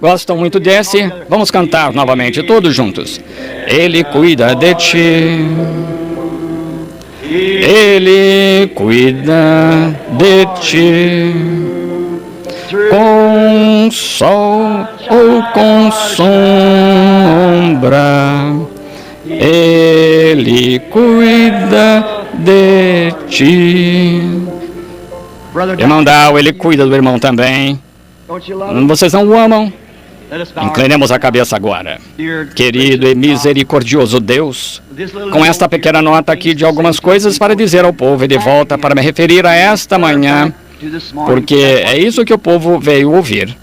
Gostam muito desse? Vamos cantar novamente, todos juntos. Ele cuida de ti. Ele cuida de ti. Com sol ou com sombra, Ele cuida de ti. Irmão Dow, Ele cuida do irmão também. Vocês não o amam? Inclinemos a cabeça agora. Querido e misericordioso Deus, com esta pequena nota aqui de algumas coisas para dizer ao povo e de volta para me referir a esta manhã, porque é isso que o povo veio ouvir.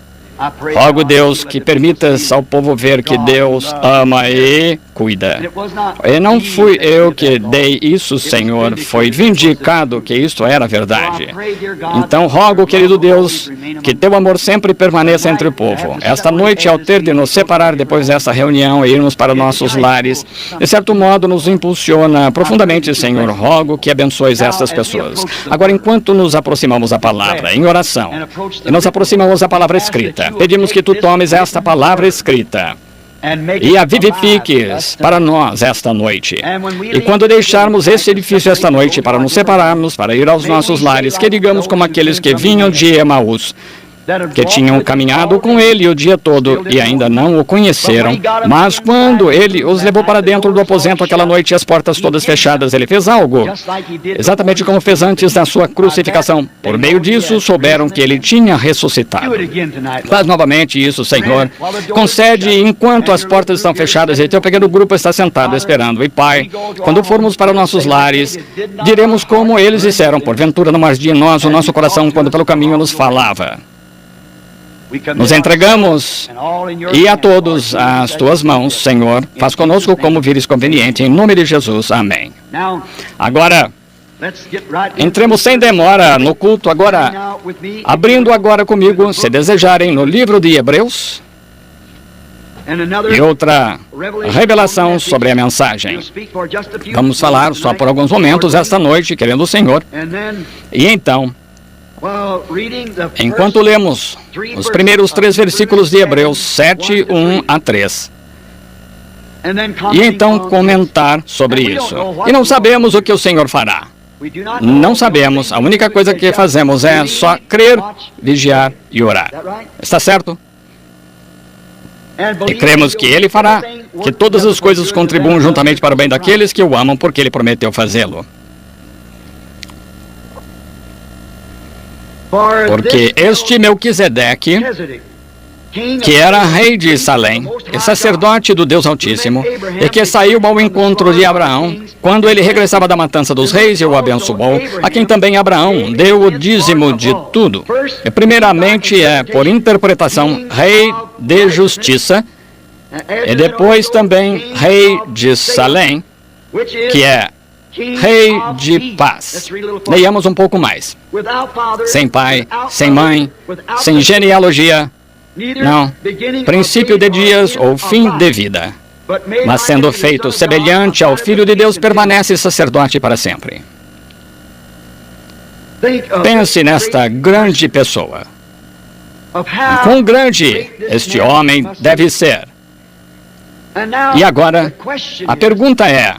Rogo, Deus, que permitas ao povo ver que Deus ama e cuida. E não fui eu que dei isso, Senhor. Foi vindicado que isto era verdade. Então, rogo, querido Deus, que teu amor sempre permaneça entre o povo. Esta noite, ao ter de nos separar depois dessa reunião e irmos para nossos lares, de certo modo nos impulsiona profundamente, Senhor. Rogo que abençoes estas pessoas. Agora, enquanto nos aproximamos da palavra, em oração, e nos aproximamos da palavra escrita, pedimos que tu tomes esta palavra escrita e a vivifiques para nós esta noite. E quando deixarmos este edifício esta noite para nos separarmos, para ir aos nossos lares, que digamos como aqueles que vinham de Emaús, que tinham caminhado com ele o dia todo e ainda não o conheceram, mas quando ele os levou para dentro do aposento aquela noite e as portas todas fechadas, ele fez algo, exatamente como fez antes da sua crucificação. Por meio disso, souberam que ele tinha ressuscitado. Faz novamente isso, Senhor. Concede enquanto as portas estão fechadas e teu pequeno grupo está sentado esperando. E, Pai, quando formos para nossos lares, diremos como eles disseram, porventura não ardia em nós o nosso coração quando pelo caminho nos falava. Nos entregamos e a todos as tuas mãos, Senhor. Faz conosco como vires conveniente, em nome de Jesus. Amém. Agora, entremos sem demora no culto agora, abrindo agora comigo, se desejarem, no livro de Hebreus, e outra revelação sobre a mensagem. Vamos falar só por alguns momentos esta noite, querendo o Senhor. E então, enquanto lemos os primeiros 3 versículos de Hebreus 7, 1 a 3. E então comentar sobre isso. E não sabemos o que o Senhor fará. Não sabemos. A única coisa que fazemos é só crer, vigiar e orar. Está certo? E cremos que Ele fará, que todas as coisas contribuam juntamente para o bem daqueles que o amam, porque Ele prometeu fazê-lo. Porque este Melquisedeque, que era rei de Salém, e sacerdote do Deus Altíssimo, e que saiu ao encontro de Abraão, quando ele regressava da matança dos reis e o abençoou, a quem também Abraão deu o dízimo de tudo. E primeiramente por interpretação, rei de justiça, e depois também rei de Salém, que é rei de paz. Leiamos um pouco mais. Sem pai, sem mãe, sem genealogia, não, princípio de dias ou fim de vida, mas sendo feito semelhante ao Filho de Deus, permanece sacerdote para sempre. Pense nesta grande pessoa. Quão grande este homem deve ser? E agora, a pergunta é: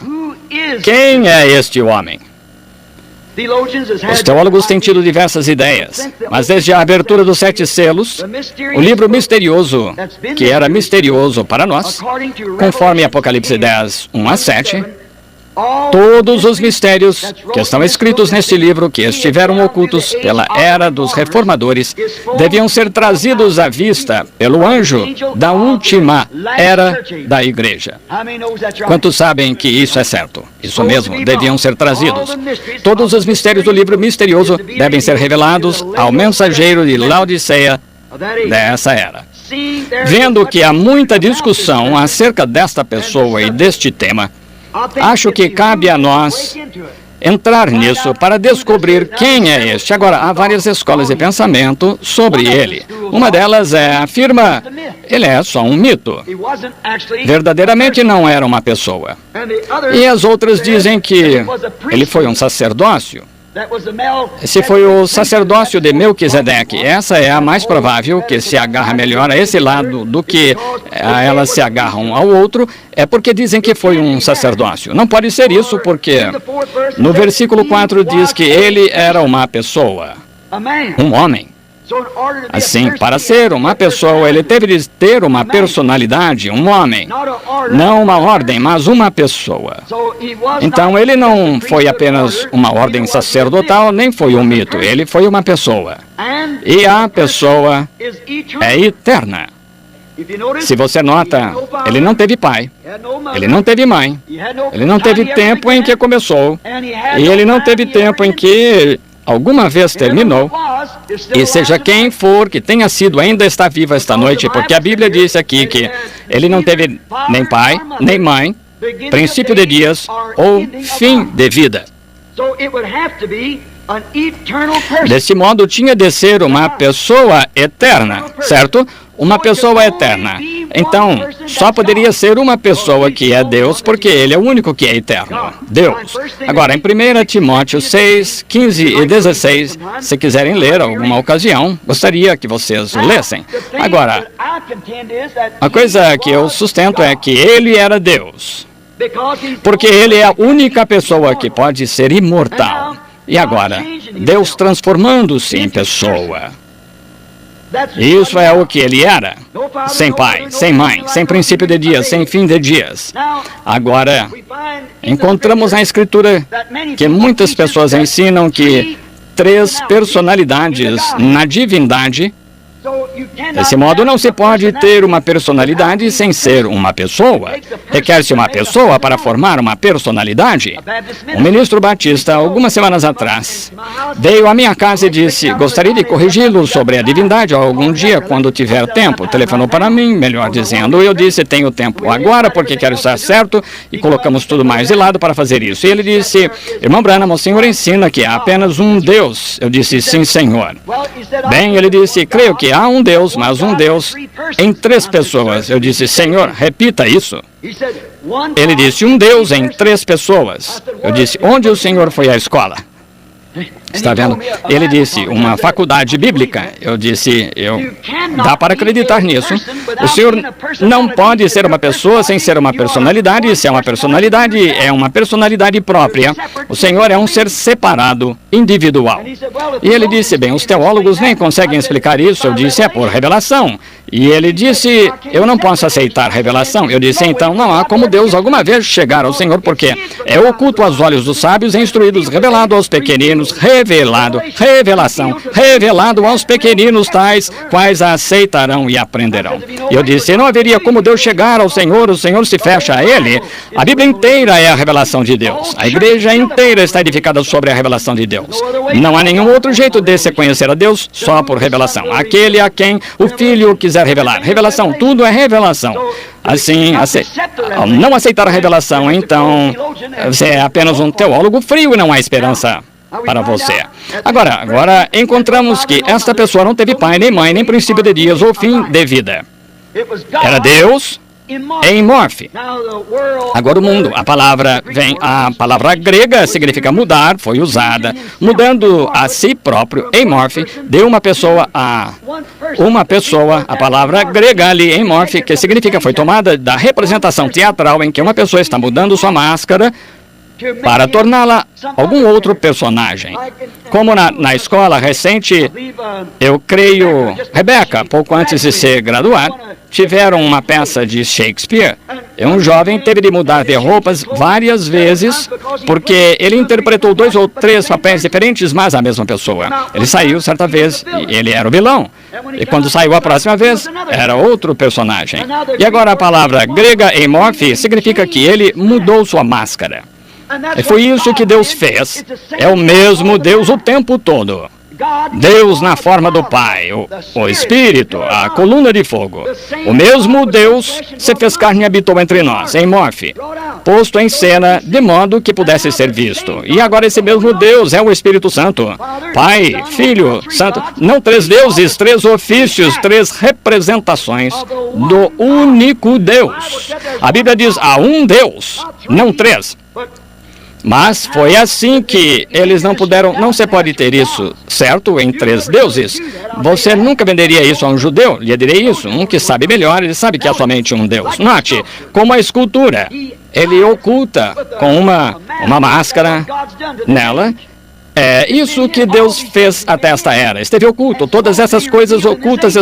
quem é este homem? Os teólogos têm tido diversas ideias, mas desde a abertura dos 7 selos, o livro misterioso, que era misterioso para nós, conforme Apocalipse 10, 1 a 7, todos os mistérios que estão escritos neste livro, que estiveram ocultos pela era dos reformadores, deviam ser trazidos à vista pelo anjo da última era da igreja. Quantos sabem que isso é certo? Isso mesmo, deviam ser trazidos. Todos os mistérios do livro misterioso devem ser revelados ao mensageiro de Laodiceia dessa era. Vendo que há muita discussão acerca desta pessoa e deste tema, acho que cabe a nós entrar nisso para descobrir quem é este. Agora, há várias escolas de pensamento sobre ele. Uma delas afirma, ele é só um mito. Verdadeiramente não era uma pessoa. E as outras dizem que ele foi um sacerdócio. Esse foi o sacerdócio de Melquisedeque. Essa é a mais provável, que se agarra melhor a esse lado do que elas se agarram ao outro, é porque dizem que foi um sacerdócio. Não pode ser isso, porque no versículo 4 diz que ele era uma pessoa, um homem. Assim, para ser uma pessoa, ele teve de ter uma personalidade, um homem. Não uma ordem, mas uma pessoa. Então, ele não foi apenas uma ordem sacerdotal, nem foi um mito. Ele foi uma pessoa. E a pessoa é eterna. Se você nota, ele não teve pai, ele não teve mãe, ele não teve tempo em que começou, e ele não teve tempo em que alguma vez terminou. E seja quem for que tenha sido, ainda está vivo esta noite, porque a Bíblia diz aqui que ele não teve nem pai, nem mãe, princípio de dias ou fim de vida. Desse modo, tinha de ser uma pessoa eterna, certo? Uma pessoa eterna. Então, só poderia ser uma pessoa que é Deus, porque Ele é o único que é eterno. Deus. Agora, em 1 Timóteo 6, 15 e 16, se quiserem ler alguma ocasião, gostaria que vocês lessem. Agora, a coisa que eu sustento é que Ele era Deus, porque Ele é a única pessoa que pode ser imortal. E agora, Deus transformando-se em pessoa. Isso é o que ele era. Sem pai, sem mãe, sem princípio de dias, sem fim de dias. Agora, encontramos na Escritura que muitas pessoas ensinam que 3 personalidades na divindade. Desse modo, não se pode ter uma personalidade sem ser uma pessoa. Requer-se uma pessoa para formar uma personalidade. Um ministro batista, algumas semanas atrás, veio à minha casa e disse: gostaria de corrigi-lo sobre a divindade algum dia, quando tiver tempo. Telefonou para mim, melhor dizendo. Eu disse: tenho tempo agora, porque quero estar certo, e colocamos tudo mais de lado para fazer isso. E ele disse: irmão Branham, o senhor ensina que há apenas um Deus. Eu disse: sim, senhor. Bem, ele disse: creio que há um Deus, mas um Deus em 3 pessoas. Eu disse: senhor, repita isso. Ele disse: um Deus em 3 pessoas. Eu disse: onde o senhor foi à escola? Está vendo? Ele disse: uma faculdade bíblica. Eu disse: dá para acreditar nisso. O senhor não pode ser uma pessoa sem ser uma personalidade. Se é uma personalidade própria. O senhor é um ser separado, individual. E ele disse: bem, os teólogos nem conseguem explicar isso. Eu disse: é por revelação. E ele disse: eu não posso aceitar revelação. Eu disse: então não há como Deus alguma vez chegar ao Senhor, porque é oculto aos olhos dos sábios, instruídos, revelado aos pequeninos, revelado aos pequeninos, tais quais a aceitarão e aprenderão. E eu disse: não haveria como Deus chegar ao Senhor, o Senhor se fecha a Ele. A Bíblia inteira é a revelação de Deus. A igreja inteira está edificada sobre a revelação de Deus. Não há nenhum outro jeito de se conhecer a Deus, só por revelação. Aquele a quem o Filho quiser revelar. Revelação, tudo é revelação. Assim, ao não aceitar a revelação, então, você é apenas um teólogo frio e não há esperança para você. Agora, encontramos que esta pessoa não teve pai, nem mãe, nem princípio de dias ou fim de vida. Era Deus em morfe. Agora o mundo, a palavra grega significa mudar, foi usada, mudando a si próprio, em morfe, de uma pessoa a uma pessoa. A palavra grega ali, em morfe, que significa, foi tomada da representação teatral em que uma pessoa está mudando sua máscara para torná-la algum outro personagem. Como na escola recente, eu creio, Rebeca, pouco antes de se graduar, tiveram uma peça de Shakespeare. E um jovem teve de mudar de roupas várias vezes, porque ele interpretou 2 ou 3 papéis diferentes, mas a mesma pessoa. Ele saiu certa vez e ele era o vilão. E quando saiu a próxima vez, era outro personagem. E agora a palavra grega emorfe significa que ele mudou sua máscara. E foi isso que Deus fez. É o mesmo Deus o tempo todo. Deus na forma do Pai, o Espírito, a coluna de fogo. O mesmo Deus se fez carne e habitou entre nós, em morfe, posto em cena de modo que pudesse ser visto. E agora esse mesmo Deus é o Espírito Santo. Pai, Filho, Santo. Não 3 deuses, 3 ofícios, 3 representações do único Deus. A Bíblia diz: há um Deus, não 3. Mas foi assim que eles não puderam. Não se pode ter isso, certo? Em 3 deuses. Você nunca venderia isso a um judeu. Lhe direi isso. Um que sabe melhor, ele sabe que é somente um Deus. Note, como a escultura, ele oculta com uma máscara nela. É isso que Deus fez até esta era. Esteve oculto. Todas essas coisas ocultas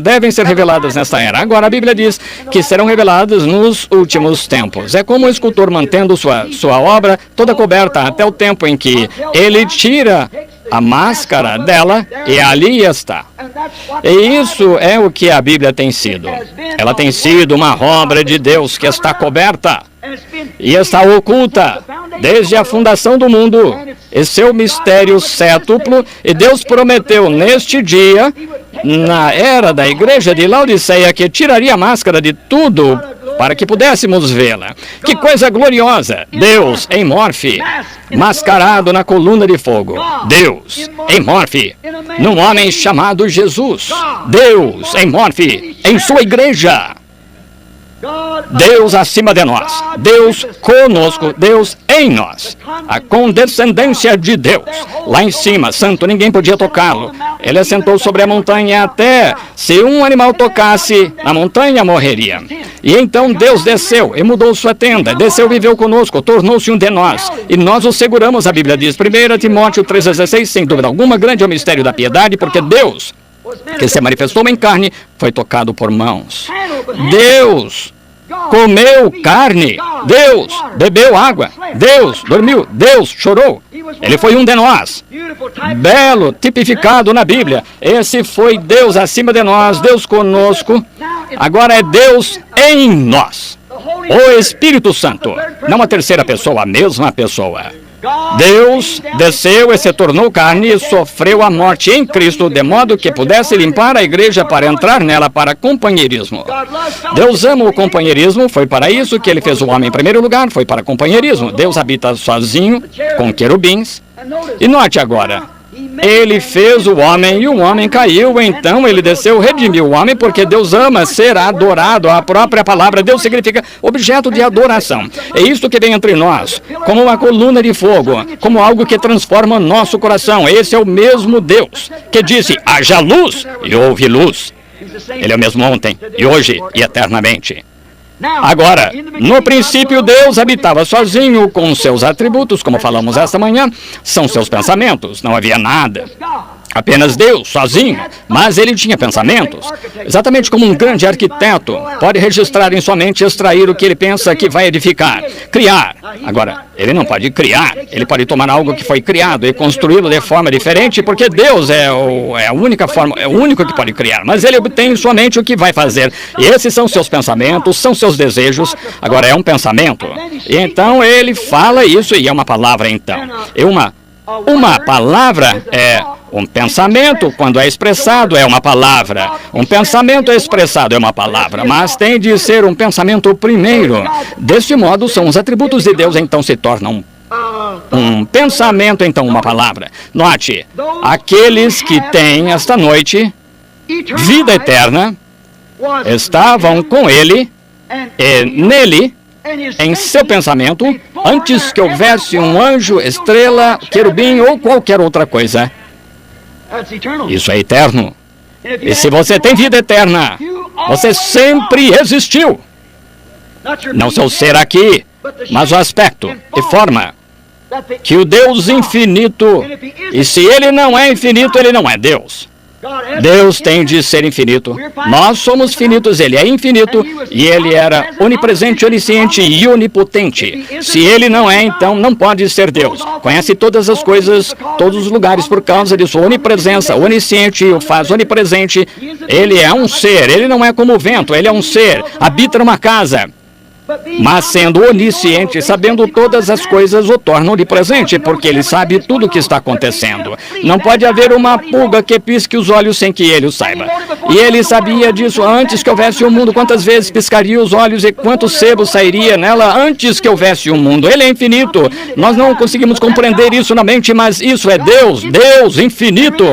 devem ser reveladas nesta era. Agora a Bíblia diz que serão reveladas nos últimos tempos. É como o escultor mantendo sua obra toda coberta até o tempo em que ele tira a máscara dela e ali está. E isso é o que a Bíblia tem sido. Ela tem sido uma obra de Deus que está coberta e está oculta desde a fundação do mundo. Esse é o mistério sétuplo, e Deus prometeu neste dia, na era da igreja de Laodiceia, que tiraria a máscara de tudo para que pudéssemos vê-la. Que coisa gloriosa! Deus em morfe, mascarado na coluna de fogo. Deus em morfe, num homem chamado Jesus. Deus em morfe, em sua igreja. Deus acima de nós, Deus conosco, Deus em nós, a condescendência de Deus, lá em cima, santo, ninguém podia tocá-lo. Ele assentou sobre a montanha até, se um animal tocasse, a montanha morreria. E então Deus desceu e mudou sua tenda, desceu e viveu conosco, tornou-se um de nós, e nós o seguramos, a Bíblia diz, 1 Timóteo 3,16, sem dúvida alguma, grande é o mistério da piedade, porque Deus, que se manifestou em carne, foi tocado por mãos. Deus comeu carne, Deus bebeu água, Deus dormiu, Deus chorou. Ele foi um de nós. Belo, tipificado na Bíblia. Esse foi Deus acima de nós, Deus conosco. Agora é Deus em nós. O Espírito Santo, não a terceira pessoa, a mesma pessoa. Deus desceu e se tornou carne e sofreu a morte em Cristo, de modo que pudesse limpar a igreja para entrar nela para companheirismo. Deus ama o companheirismo, foi para isso que ele fez o homem em primeiro lugar, foi para companheirismo. Deus habita sozinho, com querubins. E note agora, ele fez o homem e o homem caiu, então ele desceu, redimiu o homem, porque Deus ama ser adorado. A própria palavra Deus significa objeto de adoração. É isto que vem entre nós, como uma coluna de fogo, como algo que transforma nosso coração. Esse é o mesmo Deus que disse, haja luz, e houve luz. Ele é o mesmo ontem, e hoje, e eternamente. Agora, no princípio, Deus habitava sozinho com seus atributos, como falamos esta manhã, são seus pensamentos, não havia nada. Apenas Deus, sozinho, mas ele tinha pensamentos. Exatamente como um grande arquiteto pode registrar em sua mente e extrair o que ele pensa que vai edificar, criar. Agora, ele não pode criar, ele pode tomar algo que foi criado e construí-lo de forma diferente, porque Deus é a única forma, é o único que pode criar, mas ele obtém em sua mente o que vai fazer. E esses são seus pensamentos, são seus desejos. Agora, é um pensamento. E então ele fala isso, e é uma palavra então. Uma palavra é um pensamento, quando é expressado, é uma palavra. Um pensamento expressado é uma palavra, mas tem de ser um pensamento primeiro. Deste modo, são os atributos de Deus, então se tornam um pensamento, então uma palavra. Note, aqueles que têm esta noite vida eterna estavam com ele e nele, em seu pensamento, antes que houvesse um anjo, estrela, querubim ou qualquer outra coisa. Isso é eterno. E se você tem vida eterna, você sempre existiu. Não seu ser aqui, mas o aspecto e forma que o Deus infinito, e se ele não é infinito, ele não é Deus. Deus tem de ser infinito. Nós somos finitos, ele é infinito e ele era onipresente, onisciente e onipotente. Se ele não é, então não pode ser Deus. Conhece todas as coisas, todos os lugares por causa de sua onipresença. Onisciente o faz onipresente. Ele é um ser, ele não é como o vento, ele é um ser. Habita numa casa. Mas sendo onisciente, sabendo todas as coisas, o torna onipresente, porque ele sabe tudo o que está acontecendo. Não pode haver uma pulga que pisque os olhos sem que ele o saiba. E ele sabia disso antes que houvesse um mundo. Quantas vezes piscaria os olhos e quanto sebo sairia nela antes que houvesse um mundo? Ele é infinito. Nós não conseguimos compreender isso na mente, mas isso é Deus, Deus infinito.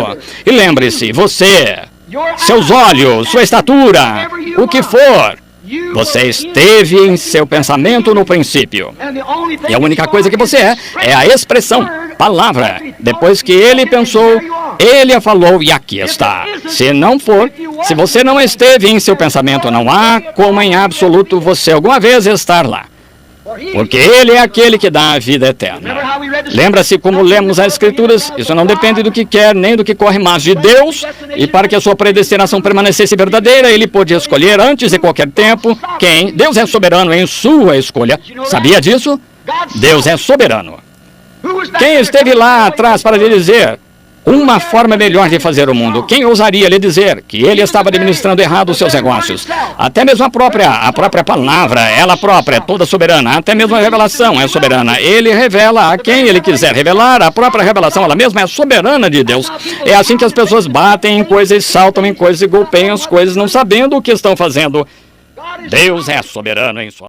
E lembre-se, você, seus olhos, sua estatura, o que for, Você esteve em seu pensamento no princípio. E a única coisa que você é a expressão, palavra. Depois que ele pensou, ele a falou e aqui está. Se não for, se você não esteve em seu pensamento, não há como em absoluto você alguma vez estar lá. Porque ele é aquele que dá a vida eterna. Lembra-se como lemos as Escrituras? Isso não depende do que quer, nem do que corre, mas de Deus. E para que a sua predestinação permanecesse verdadeira, ele pôde escolher antes de qualquer tempo quem. Deus é soberano em sua escolha. Sabia disso? Deus é soberano. Quem esteve lá atrás para lhe dizer uma forma melhor de fazer o mundo? Quem ousaria lhe dizer que ele estava administrando errado os seus negócios? Até mesmo a própria palavra, ela própria, é toda soberana. Até mesmo a revelação é soberana. Ele revela a quem ele quiser revelar. A própria revelação, ela mesma é soberana de Deus. É assim que as pessoas batem em coisas, saltam em coisas e golpeiam as coisas, não sabendo o que estão fazendo. Deus é soberano em sua